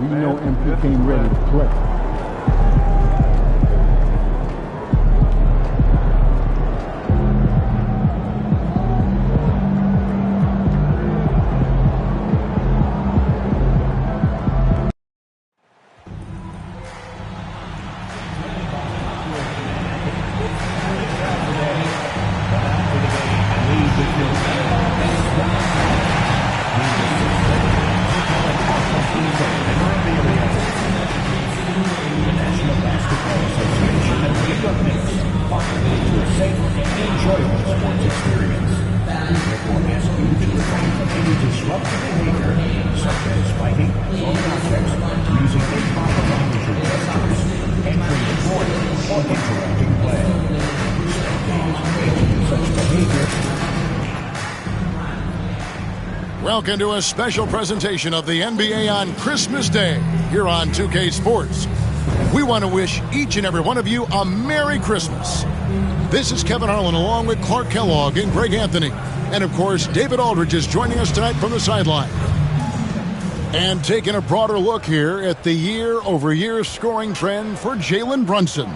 We know MP came ready to play. Welcome to a special presentation of the NBA on Christmas Day here on 2K Sports. We want to wish each and every one of you a Merry Christmas. This is Kevin Harlan along with Clark Kellogg and Greg Anthony. And of course, David Aldridge is joining us tonight from the sideline. And taking a broader look here at the year-over-year scoring trend for Jalen Brunson.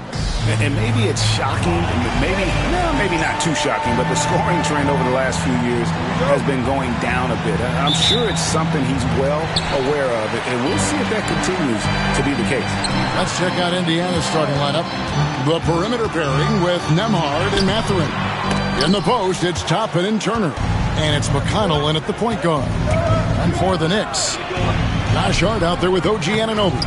And maybe it's shocking, maybe not too shocking, but the scoring trend over the last few years has been going down a bit. I'm sure it's something he's well aware of, and we'll see if that continues to be the case. Let's check out Indiana's starting lineup. The perimeter pairing with Nembhard and Mathurin. In the post, it's Toppin and Turner. And it's McConnell in at the point guard. And for the Knicks, Josh Hart out there with OG Anunoby.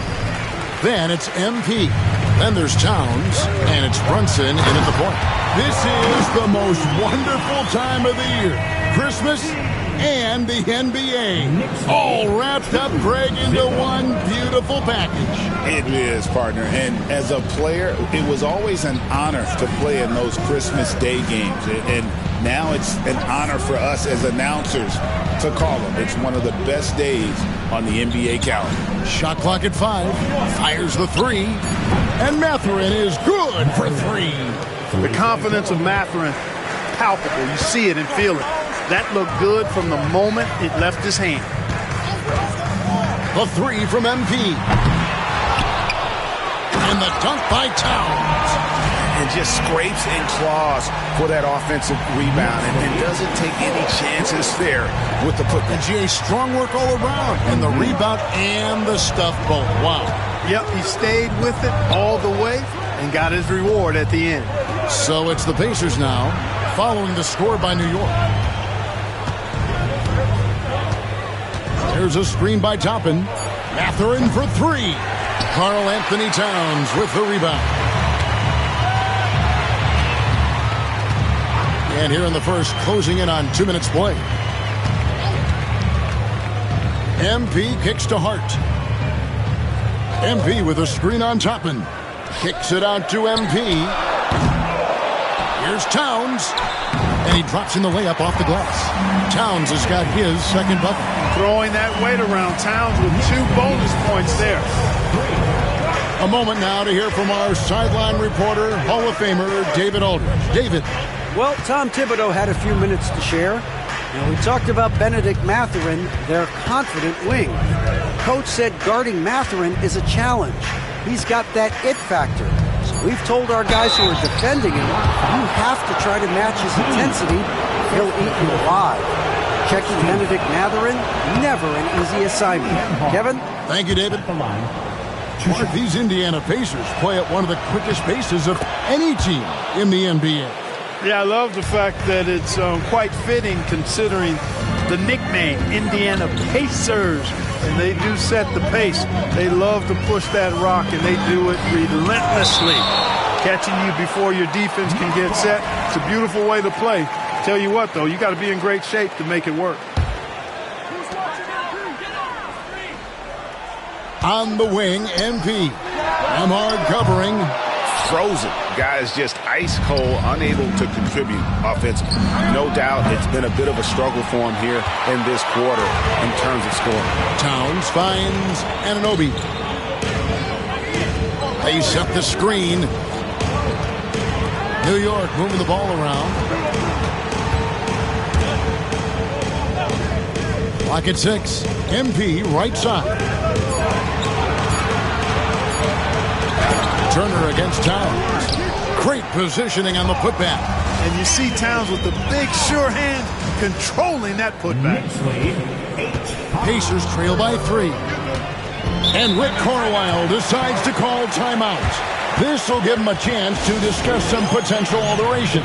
Then it's MP. Then there's Towns, and it's Brunson in at the point. This is the most wonderful time of the year. Christmas and the NBA. All wrapped up, Greg, into one beautiful package. It is, partner. And as a player, it was always an honor to play in those Christmas Day games. And now it's an honor for us as announcers to call them. It's one of the best days on the NBA calendar. Shot clock at 5. Fires the 3. And Mathurin is good for 3. The confidence of Mathurin, palpable. You see it and feel it. That looked good from the moment it left his hand. The 3 from MP. And the dunk by Towns. And just scrapes and claws for that offensive rebound and doesn't take any chances there with the putback. And GA, strong work all around. And the rebound and the stuff both. Wow. Yep, he stayed with it all the way and got his reward at the end. So it's the Pacers now, following the score by New York. There's a screen by Toppin. Mathurin for 3. Karl Anthony Towns with the rebound. And here in the first, closing in on 2 minutes play. MP kicks to Hart. MP with a screen on Toppin. Kicks it out to MP. Here's Towns. And he drops in the layup off the glass. Towns has got his second bucket. Throwing that weight around. Towns with 2 bonus points there. A moment now to hear from our sideline reporter, Hall of Famer David Aldridge. David. Well, Tom Thibodeau had a few minutes to share. We talked about Benedict Mathurin, their confident wing. Coach said guarding Mathurin is a challenge. He's got that it factor. So we've told our guys who are defending him, you have to try to match his intensity. He'll eat you alive. Checking Benedict Mathurin, never an easy assignment. Kevin? Thank you, David. Mark, these Indiana Pacers play at one of the quickest paces of any team in the NBA. Yeah, I love the fact that it's quite fitting considering the nickname, Indiana Pacers. And they do set the pace. They love to push that rock, and they do it relentlessly. Catching you before your defense can get set. It's a beautiful way to play. Tell you what, though, you got to be in great shape to make it work. On the wing, MP. Nembhard covering. Frozen. Guys just ice cold, unable to contribute offensively. No doubt it's been a bit of a struggle for him here in this quarter in terms of scoring. Towns finds Anunoby. They set the screen. New York moving the ball around. Clock at 6. MP right side. Turner against Towns. Great positioning on the putback. And you see Towns with the big, sure hand controlling that putback. Pacers trail by 3. And Rick Carlisle decides to call timeout. This will give him a chance to discuss some potential alteration.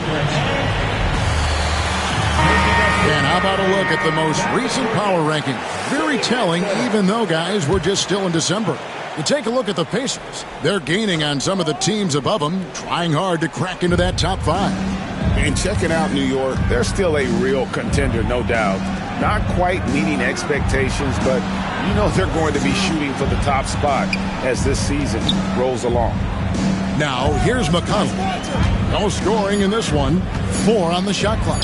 And how about a look at the most recent power ranking? Very telling, even though, guys, we're just still in December. You take a look at the Pacers. They're gaining on some of the teams above them, trying hard to crack into that top 5. And checking out New York, they're still a real contender, no doubt. Not quite meeting expectations, but you know they're going to be shooting for the top spot as this season rolls along. Now, here's McConnell. No scoring in this one. 4 on the shot clock.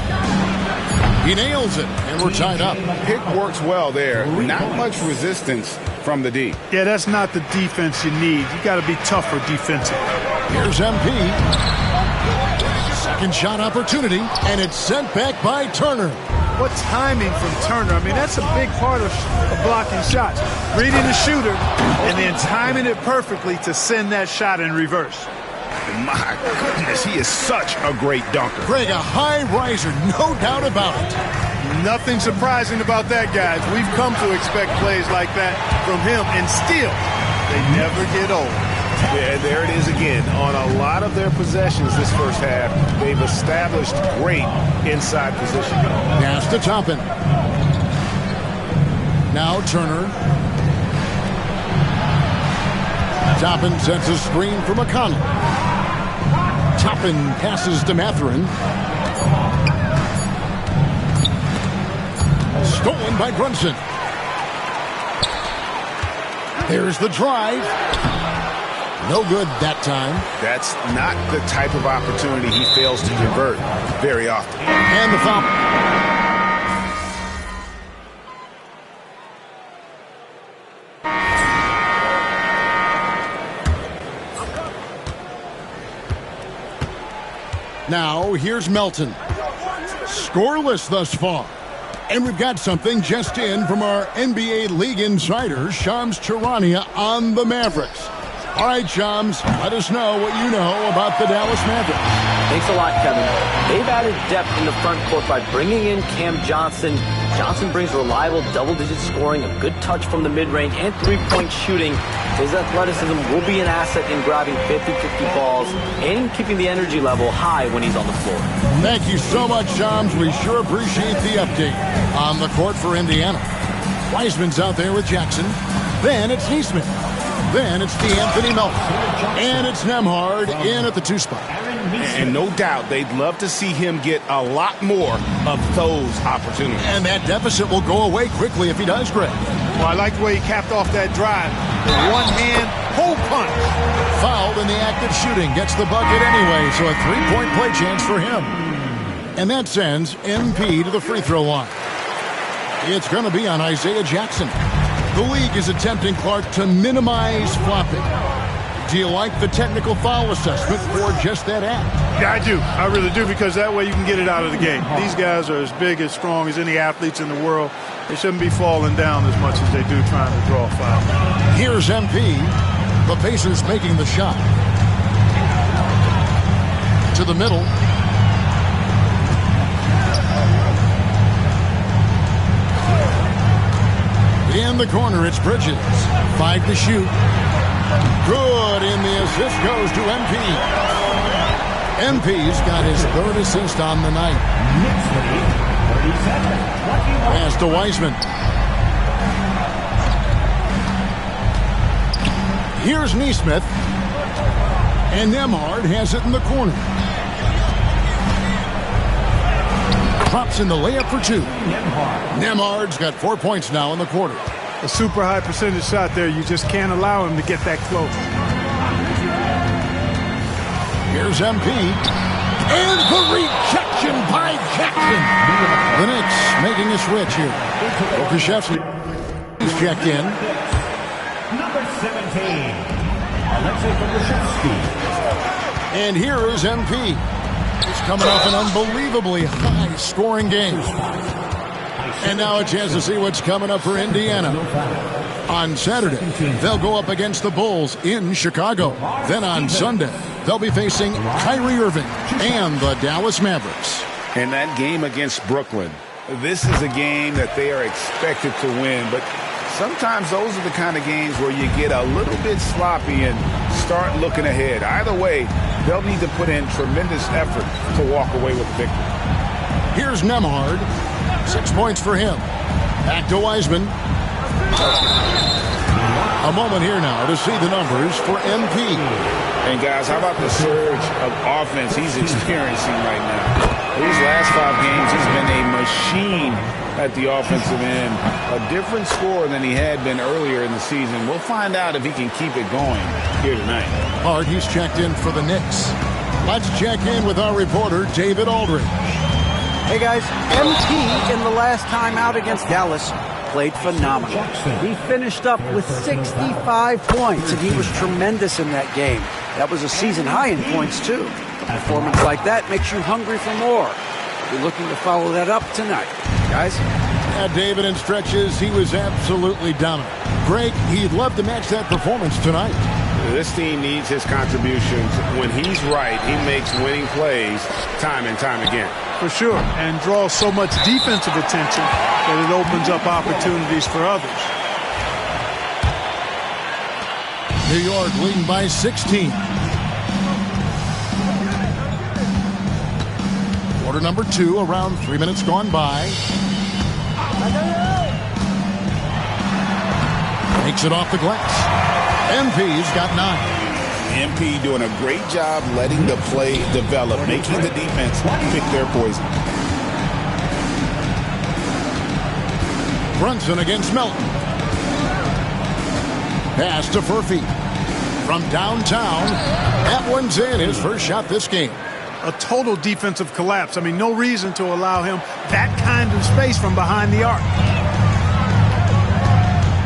He nails it, and we're tied up. Pick works well there. Not much resistance from the D. Yeah, that's not the defense you need. You got to be tougher defensively. Here's MP. Second shot opportunity, and it's sent back by Turner. What timing from Turner. I mean, that's a big part of blocking shots. Reading the shooter and then timing it perfectly to send that shot in reverse. My goodness, he is such a great dunker. Greg, a high riser, no doubt about it. Nothing surprising about that, guys. We've come to expect plays like that from him, and still, they never get old. Yeah, there it is again. On a lot of their possessions this first half, they've established great inside position. Pass to Toppin. Now Turner. Toppin sets a screen for McConnell. Toppin passes to Mathurin. Stolen by Brunson. There's the drive. No good that time. That's not the type of opportunity he fails to convert very often. And the foul. Now, here's Melton. Scoreless thus far. And we've got something just in from our NBA League insider, Shams Charania, on the Mavericks. All right, Shams, let us know what you know about the Dallas Mavericks. Thanks a lot, Kevin. They've added depth in the front court by bringing in Cam Johnson. Johnson brings reliable double-digit scoring, a good touch from the mid-range, and three-point shooting. His athleticism will be an asset in grabbing 50-50 balls and keeping the energy level high when he's on the floor. Thank you so much, Shams. We sure appreciate the update. On the court for Indiana, Wiseman's out there with Jackson. Then it's Neesmith. Then it's DeAnthony Melton. And it's Nembhard in at the 2 spot. And no doubt they'd love to see him get a lot more of those opportunities. And that deficit will go away quickly if he does, Greg. Well, I like the way he capped off that drive. The one-hand hole punch. Fouled in the act of shooting. Gets the bucket anyway, so a 3-point play chance for him. And that sends MP to the free throw line. It's going to be on Isaiah Jackson. The league is attempting, Clark, to minimize flopping. Do you like the technical foul assessment for just that act? Yeah, I do. I really do, because that way you can get it out of the game. These guys are as big, as strong as any athletes in the world. They shouldn't be falling down as much as they do trying to draw a foul. Here's MP. The Pacers making the shot. To the middle. In the corner, it's Bridges. 5 to shoot. Good, and the assist goes to MP. MP's got his 3rd assist on the night. Pass to Wiseman. Here's Neesmith. And Nembhard has it in the corner. Pops in the layup for 2. Nembhard's got 4 points now in the quarter. A super high percentage shot there. You just can't allow him to get that close. Here's MP. And the rejection by Jackson. The Knicks making a switch here. Okashevsky is checked in. Number 17, Alexei Okashevsky. And here is MP. He's coming off an unbelievably high-scoring game. And now a chance to see what's coming up for Indiana. On Saturday, they'll go up against the Bulls in Chicago. Then on Sunday, they'll be facing Kyrie Irving and the Dallas Mavericks. And that game against Brooklyn, this is a game that they are expected to win, but sometimes those are the kind of games where you get a little bit sloppy and start looking ahead. Either way, they'll need to put in tremendous effort to walk away with the victory. Here's Nembhard. 6 points for him. Back to Wiseman. A moment here now to see the numbers for MP. And guys, how about the surge of offense he's experiencing right now? These last 5 games, he's been a machine at the offensive end. A different score than he had been earlier in the season. We'll find out if he can keep it going here tonight. Hard, he's checked in for the Knicks. Let's check in with our reporter, David Aldridge. Hey guys, MT in the last time out against Dallas played phenomenal. He finished up with 65 points, and he was tremendous in that game. That was a season high in points, too. A performance like that makes you hungry for more. We're looking to follow that up tonight. Guys? David, in stretches, he was absolutely dominant. Greg, he'd love to match that performance tonight. This team needs his contributions. When he's right, he makes winning plays time and time again. For sure, and draws so much defensive attention that it opens up opportunities for others. New York leading by 16. Quarter number 2, around 3 minutes gone by. Takes it off the glass. MP's got 9. MP doing a great job letting the play develop, making the defense pick their poison. Brunson against Melton. Pass to Furphy. From downtown, that one's in, his first shot this game. A total defensive collapse. I mean, no reason to allow him that kind of space from behind the arc.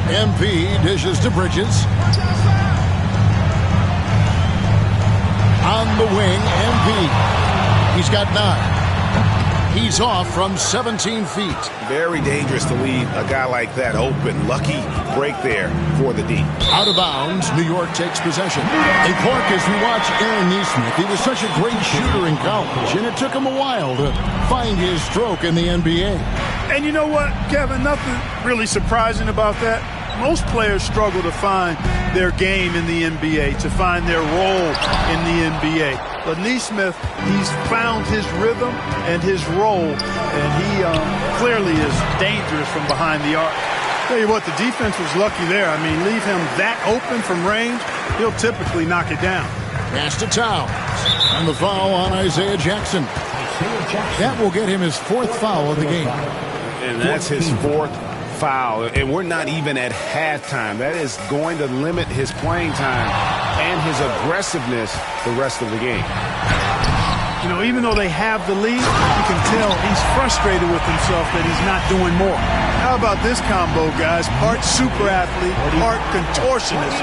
MP dishes to Bridges. On the wing, MP. He's got 9. He's off from 17 feet. Very dangerous to leave a guy like that open. Lucky break there for the D. Out of bounds, New York takes possession. And Clark, as we watch Aaron Nesmith, he was such a great shooter in college, and it took him a while to find his stroke in the NBA. And you know what, Kevin, nothing really surprising about that. Most players struggle to find their game in the NBA, to find their role in the NBA. But Nesmith, he's found his rhythm and his role, and he clearly is dangerous from behind the arc. Tell you what, the defense was lucky there. I mean, leave him that open from range, he'll typically knock it down. Pass to Towns. And the foul on Isaiah Jackson. That will get him his 4th foul of the game. And that's his 4th foul, and we're not even at halftime. That is going to limit his playing time and his aggressiveness the rest of the game. You know, even though they have the lead, you can tell he's frustrated with himself that he's not doing more. How about this combo, guys? Part super athlete, part contortionist.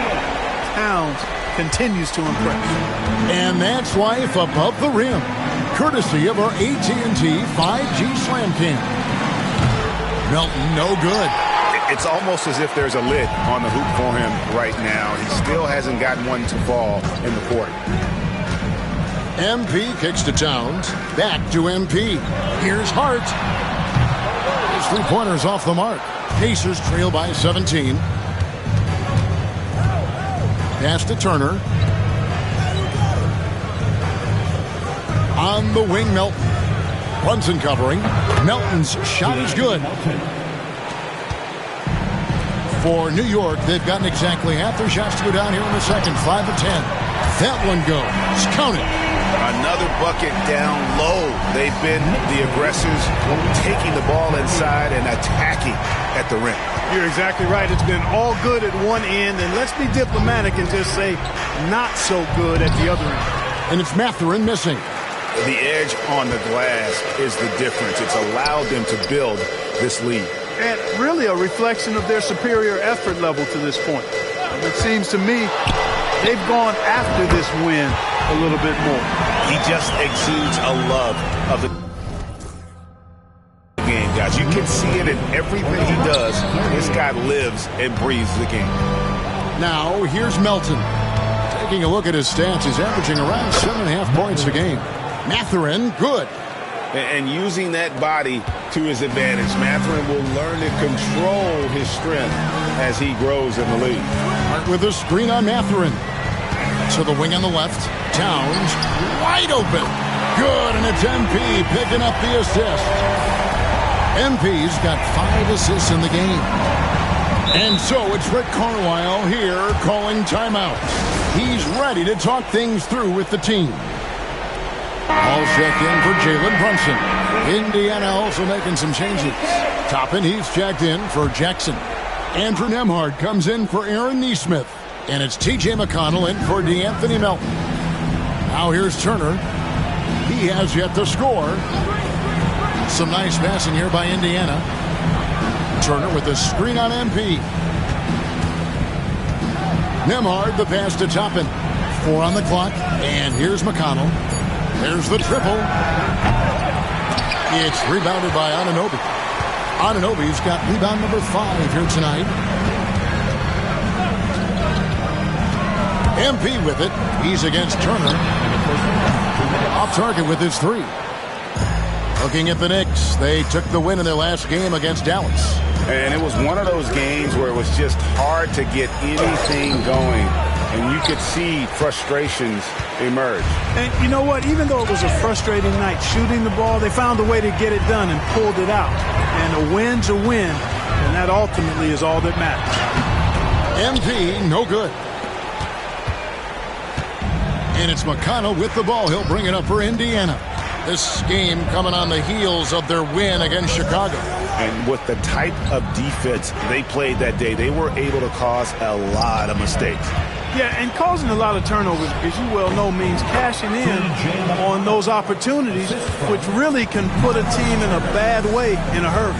Towns continues to impress. And that's life above the rim, courtesy of our AT&T 5G Slam Cam. Melton, no good. It's almost as if there's a lid on the hoop for him right now. He still hasn't gotten one to fall in the court. MP kicks to Towns. Back to MP. Here's Hart. His 3-pointer's off the mark. Pacers trail by 17. Pass to Turner. On the wing, Melton. Brunson covering. Melton's shot is good. For New York, they've gotten exactly half their shots to go down here in the second. 5 of 10. That one goes. Count it. Another bucket down low. They've been the aggressors, taking the ball inside and attacking at the rim. You're exactly right. It's been all good at one end, and let's be diplomatic and just say not so good at the other end. And it's Mathurin missing. The edge on the glass is the difference. It's allowed them to build this lead. And really a reflection of their superior effort level to this point. It seems to me they've gone after this win a little bit more. He just exudes a love of the game. guys. You can see it in everything he does. This guy lives and breathes the game. Now, here's Melton. Taking a look at his stats, he's averaging around 7.5 points a game. Mathurin, good. And using that body to his advantage, Mathurin will learn to control his strength as he grows in the league. With a screen on Mathurin. To the wing on the left. Towns, wide open. Good, and it's MP picking up the assist. MP's got 5 assists in the game. And so it's Rick Carlisle here calling timeout. He's ready to talk things through with the team. All checked in for Jalen Brunson. Indiana also making some changes. Toppin, he's checked in for Jackson. Andrew Nembhard comes in for Aaron Nesmith. And it's T.J. McConnell in for DeAnthony Melton. Now here's Turner. He has yet to score. Some nice passing here by Indiana. Turner with a screen on MP. Nembhard, the pass to Toppin. 4 on the clock. And here's McConnell. There's the triple. It's rebounded by Anunoby. Anunoby's got rebound number 5 here tonight. MP with it. He's against Turner. Off target with his 3. Looking at the Knicks, they took the win in their last game against Dallas. And it was one of those games where it was just hard to get anything going. And you could see frustrations emerge. And you know what? Even though it was a frustrating night shooting the ball, they found a way to get it done and pulled it out. And a win's a win, and that ultimately is all that matters. MP, no good. And it's McConnell with the ball. He'll bring it up for Indiana. This game coming on the heels of their win against Chicago. And with the type of defense they played that day, they were able to cause a lot of mistakes. Yeah, and causing a lot of turnovers, as you well know, means cashing in on those opportunities, which really can put a team in a bad way in a hurry.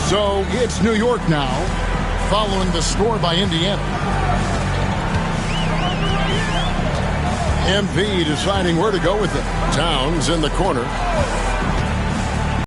So it's New York now, following the score by Indiana. MP deciding where to go with it. Towns in the corner.